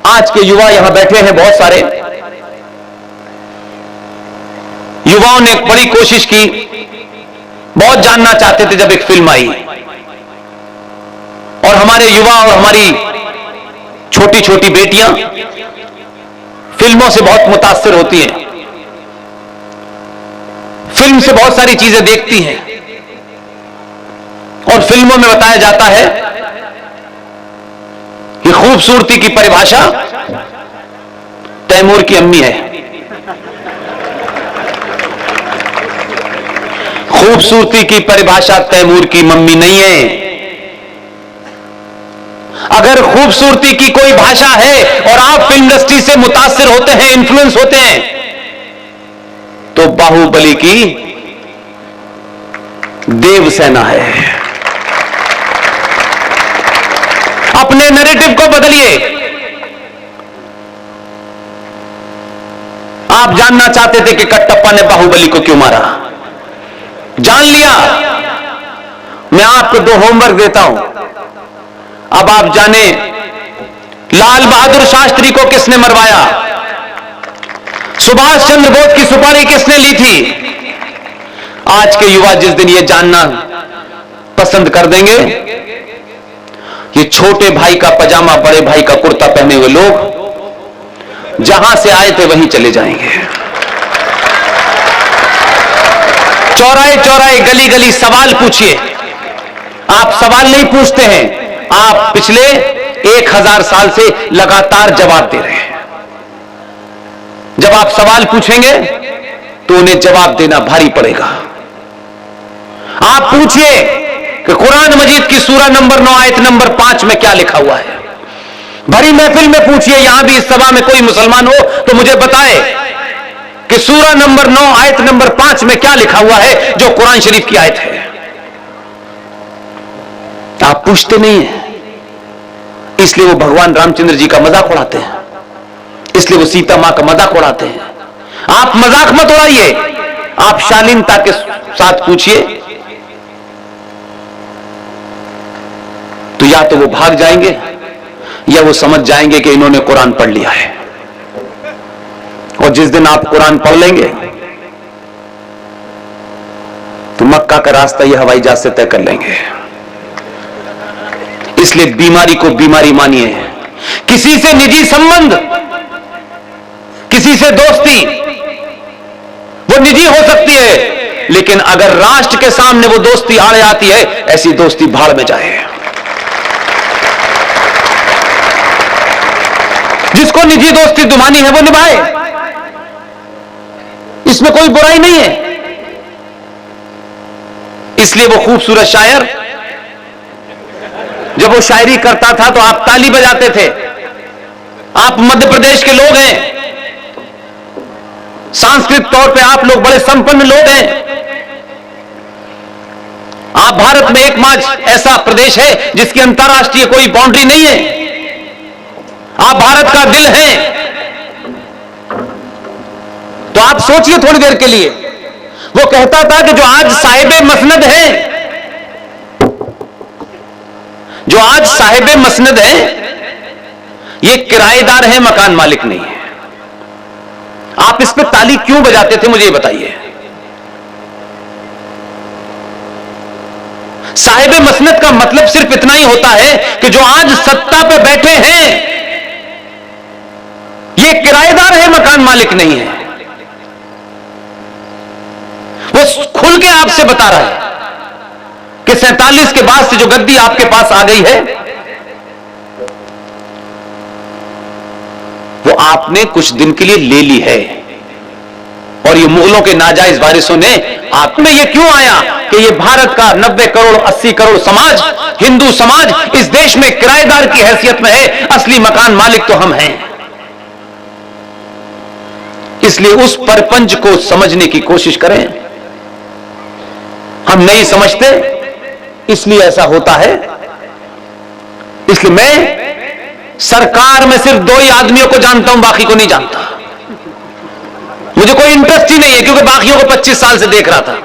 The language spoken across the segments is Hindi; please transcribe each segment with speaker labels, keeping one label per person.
Speaker 1: आज के युवा यहां बैठे हैं, बहुत सारे युवाओं ने बड़ी कोशिश की, बहुत जानना चाहते थे जब एक फिल्म आई। और हमारे युवा और हमारी छोटी छोटी बेटियां फिल्मों से बहुत मुतासिर होती हैं, फिल्म से बहुत सारी चीजें देखती हैं। और फिल्मों में बताया जाता है कि खूबसूरती की परिभाषा तैमूर की अम्मी है। खूबसूरती की परिभाषा तैमूर की मम्मी नहीं है। अगर खूबसूरती की कोई भाषा है और आप फिल्म इंडस्ट्री से मुतासिर होते हैं, इन्फ्लुएंस होते हैं, तो बाहुबली की देवसेना है। अपने नैरेटिव को बदलिए। आप जानना चाहते थे कि कटप्पा ने बाहुबली को क्यों मारा, जान लिया। मैं आपको 2 होमवर्क देता हूं, अब आप जाने लाल बहादुर शास्त्री को किसने मरवाया, सुभाष चंद्र बोस की सुपारी किसने ली थी। आज के युवा जिस दिन यह जानना पसंद कर देंगे, ये छोटे भाई का पजामा बड़े भाई का कुर्ता पहने हुए लोग जहां से आए थे वहीं चले जाएंगे। चौराहे चौराहे गली गली सवाल पूछिए। आप सवाल नहीं पूछते हैं, आप पिछले 1000 साल से लगातार जवाब दे रहे हैं। जब आप सवाल पूछेंगे तो उन्हें जवाब देना भारी पड़ेगा। आप पूछिए कि कुरान मजीद की सूरा नंबर 9 आयत नंबर 5 में क्या लिखा हुआ है। भरी महफिल में पूछिए, यहां भी इस सभा में कोई मुसलमान हो तो मुझे बताए कि सूरा नंबर 9 आयत नंबर 5 में क्या लिखा हुआ है, जो कुरान शरीफ की आयत है। आप पूछते नहीं हैं, इसलिए वो भगवान रामचंद्र जी का मजाक उड़ाते हैं, इसलिए वो सीता मां का मजाक उड़ाते हैं। आप मजाक मत उड़ाइए, आप शालीनता के साथ पूछिए, तो या तो वो भाग जाएंगे या वो समझ जाएंगे कि इन्होंने कुरान पढ़ लिया है। और जिस दिन आप कुरान पढ़ लेंगे तो मक्का का रास्ता ये हवाई जहाज से तय कर लेंगे। इसलिए बीमारी को बीमारी मानिए। किसी से निजी संबंध, किसी से दोस्ती वो निजी हो सकती है, लेकिन अगर राष्ट्र के सामने वो दोस्ती आड़े आती है, ऐसी दोस्ती भाड़ में जाए। जिसको निजी दोस्ती निभानी है वो निभाए, इसमें कोई बुराई नहीं है। इसलिए वो खूबसूरत शायर जब वो शायरी करता था तो आप ताली बजाते थे। आप मध्य प्रदेश के लोग हैं, सांस्कृतिक तौर पे आप लोग बड़े संपन्न लोग हैं। आप भारत में एकमात्र ऐसा प्रदेश है जिसकी अंतर्राष्ट्रीय कोई बाउंड्री नहीं है। आप भारत का दिल हैं। तो आप सोचिए थोड़ी देर के लिए, वो कहता था कि जो आज साहिबे मसनद है, जो आज साहिबे मसनद है, ये किराएदार है, मकान मालिक नहीं है। आप इस पे ताली क्यों बजाते थे, मुझे ये बताइए। साहिबे मसनद का मतलब सिर्फ इतना ही होता है कि जो आज सत्ता पे बैठे हैं ये किराएदार है, मकान मालिक नहीं है। वो खुल के आपसे बता रहा है कि 47 के बाद से जो गद्दी आपके पास आ गई है, वो आपने कुछ दिन के लिए ले ली है। और ये मुगलों के नाजायज वारिसों ने आप में ये क्यों आया कि ये भारत का 90 करोड़ 80 करोड़ समाज, हिंदू समाज इस देश में किराएदार की हैसियत में है, असली मकान मालिक तो हम हैं। इसलिए उस परपंच को समझने की कोशिश करें। हम नहीं समझते, इसलिए ऐसा होता है। इसलिए मैं सरकार में सिर्फ 2 ही आदमियों को जानता हूं, बाकी को नहीं जानता। मुझे कोई इंटरेस्ट ही नहीं है, क्योंकि बाकियों को 25 साल से देख रहा था,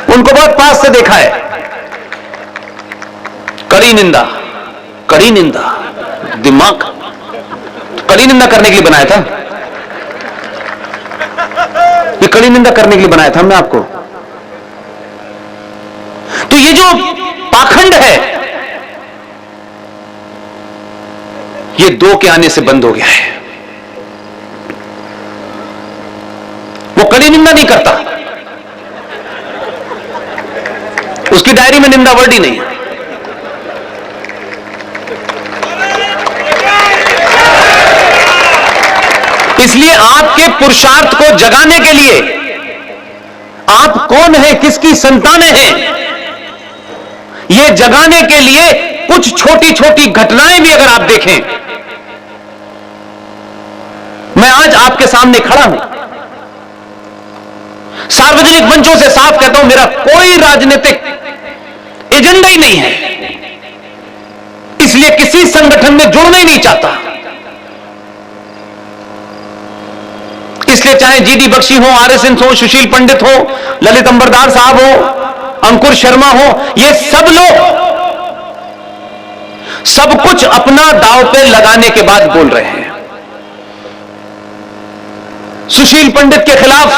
Speaker 1: उनको बहुत पास से देखा है। कड़ी निंदा दिमाग, कड़ी निंदा करने के लिए बनाया था, ये कड़ी निंदा करने के लिए बनाया था हमने आपको। तो ये जो पाखंड है ये 2 के आने से बंद हो गया है। वो कड़ी निंदा नहीं करता, उसकी डायरी में निंदा वर्ड ही नहीं है। इसलिए आपके पुरुषार्थ को जगाने के लिए, आप कौन है, किसकी संतानें हैं, यह जगाने के लिए कुछ छोटी छोटी घटनाएं भी अगर आप देखें, मैं आज आपके सामने खड़ा हूं, सार्वजनिक मंचों से साफ कहता हूं, मेरा कोई राजनीतिक एजेंडा ही नहीं है, इसलिए किसी संगठन में जुड़ना ही नहीं चाहता। इसलिए चाहे जीडी बख्शी हो, आरएसएस हो, सुशील पंडित हो, ललित अंबरदार साहब हो, अंकुर शर्मा हो, ये सब लोग सब कुछ अपना दांव पे लगाने के बाद बोल रहे हैं। सुशील पंडित के खिलाफ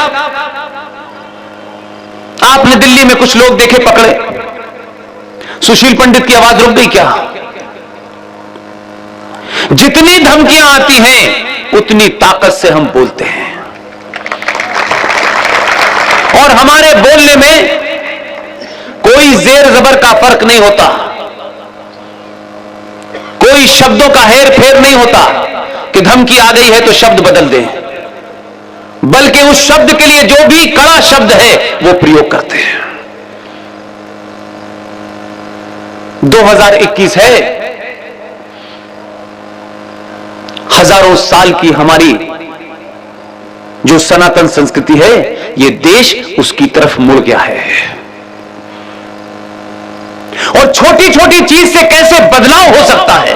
Speaker 1: आपने दिल्ली में कुछ लोग देखे पकड़े, सुशील पंडित की आवाज रुक गई क्या? जितनी धमकियां आती हैं उतनी ताकत से हम बोलते हैं, और हमारे बोलने में कोई जेर जबर का फर्क नहीं होता, कोई शब्दों का हेर फेर नहीं होता कि धमकी आ गई है तो शब्द बदल दें, बल्कि उस शब्द के लिए जो भी कड़ा शब्द है वो प्रयोग करते हैं। 2021 है, हजारों साल की हमारी जो सनातन संस्कृति है, ये देश उसकी तरफ मुड़ गया है, और छोटी छोटी चीज से कैसे बदलाव हो सकता है।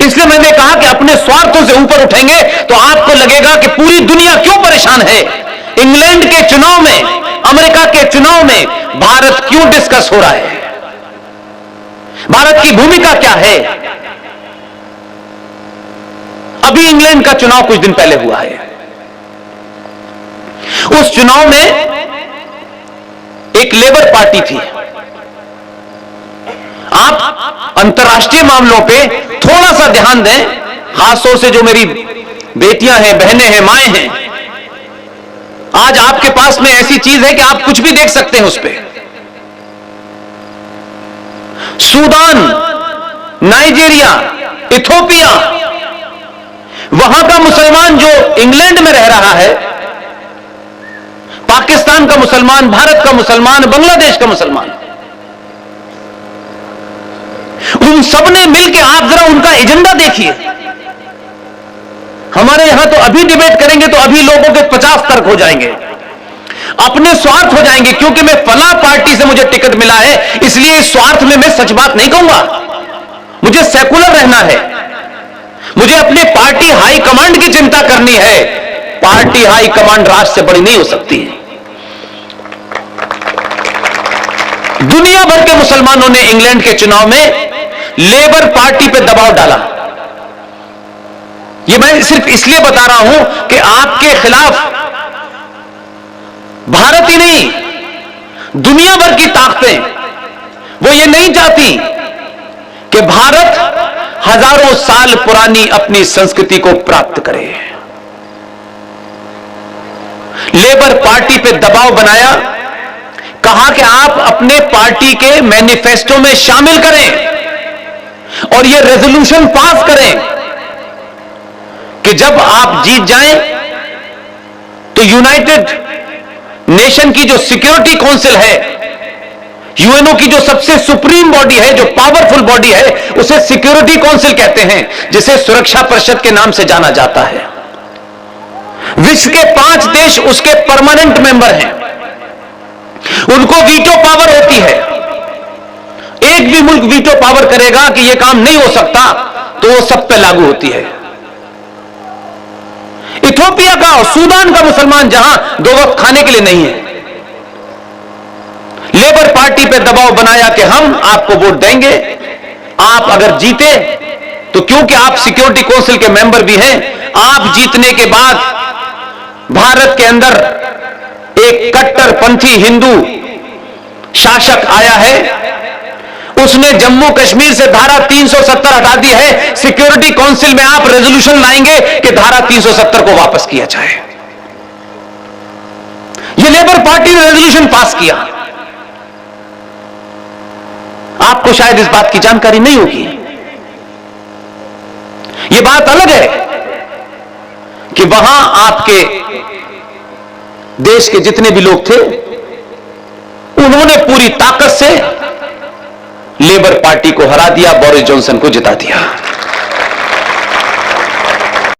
Speaker 1: इसलिए मैंने कहा कि अपने स्वार्थों से ऊपर उठेंगे तो आपको लगेगा कि पूरी दुनिया क्यों परेशान है। इंग्लैंड के चुनाव में, अमेरिका के चुनाव में भारत क्यों डिस्कस हो रहा है, भारत की भूमिका क्या है। अभी इंग्लैंड का चुनाव कुछ दिन पहले हुआ है, उस चुनाव में एक लेबर पार्टी थी। आप अंतर्राष्ट्रीय मामलों पे थोड़ा सा ध्यान दें, खासतौर से जो मेरी बेटियां हैं, बहनें हैं, माएं हैं, आज आपके पास में ऐसी चीज है कि आप कुछ भी देख सकते हैं उस पे। सूडान, नाइजीरिया, इथोपिया, वहां का मुसलमान जो इंग्लैंड में रह रहा है, पाकिस्तान का मुसलमान, भारत का मुसलमान, बांग्लादेश का मुसलमान, उन सब ने मिलकर, आप जरा उनका एजेंडा देखिए। हमारे यहां तो अभी डिबेट करेंगे तो अभी लोगों के 50 तर्क हो जाएंगे, अपने स्वार्थ हो जाएंगे, क्योंकि मैं फला पार्टी से मुझे टिकट मिला है, इसलिए इस स्वार्थ में मैं सच बात नहीं कहूंगा। मुझे सेकुलर रहना है, मुझे अपने पार्टी हाई कमांड की चिंता करनी है। पार्टी हाई कमांड राष्ट्र से बड़ी नहीं हो सकती है। दुनिया भर के मुसलमानों ने इंग्लैंड के चुनाव में लेबर पार्टी पे दबाव डाला। यह मैं सिर्फ इसलिए बता रहा हूं कि आपके खिलाफ भारत ही नहीं, दुनिया भर की ताकतें वो ये नहीं चाहती कि भारत हजारों साल पुरानी अपनी संस्कृति को प्राप्त करे। लेबर पार्टी पे दबाव बनाया, कहा कि आप अपने पार्टी के मैनिफेस्टो में शामिल करें और यह रेजोल्यूशन पास करें कि जब आप जीत जाएं तो यूनाइटेड नेशन की जो सिक्योरिटी काउंसिल है, यूएनओ की जो सबसे सुप्रीम बॉडी है, जो पावरफुल बॉडी है, उसे सिक्योरिटी काउंसिल कहते हैं, जिसे सुरक्षा परिषद के नाम से जाना जाता है। विश्व के 5 देश उसके परमानेंट मेंबर हैं, उनको वीटो पावर होती है। एक भी मुल्क वीटो पावर करेगा कि यह काम नहीं हो सकता तो वो सब पे लागू होती है। इथोपिया का और सूडान का मुसलमान जहां 2 वक्त खाने के लिए नहीं है, लेबर पार्टी पे दबाव बनाया कि हम आपको वोट देंगे, आप अगर जीते तो क्योंकि आप सिक्योरिटी काउंसिल के मेंबर भी हैं, आप जीतने के बाद भारत के अंदर एक कट्टरपंथी हिंदू शासक आया है, उसने जम्मू कश्मीर से धारा 370 हटा दी है। सिक्योरिटी काउंसिल में आप रेजोल्यूशन लाएंगे कि धारा 370 को वापस किया जाए। यह लेबर पार्टी ने रेजोल्यूशन पास किया। आपको शायद इस बात की जानकारी नहीं होगी। यह बात अलग है कि वहां आपके देश के जितने भी लोग थे, उन्होंने पूरी ताकत से लेबर पार्टी को हरा दिया, बोरिस जॉनसन को जिता दिया।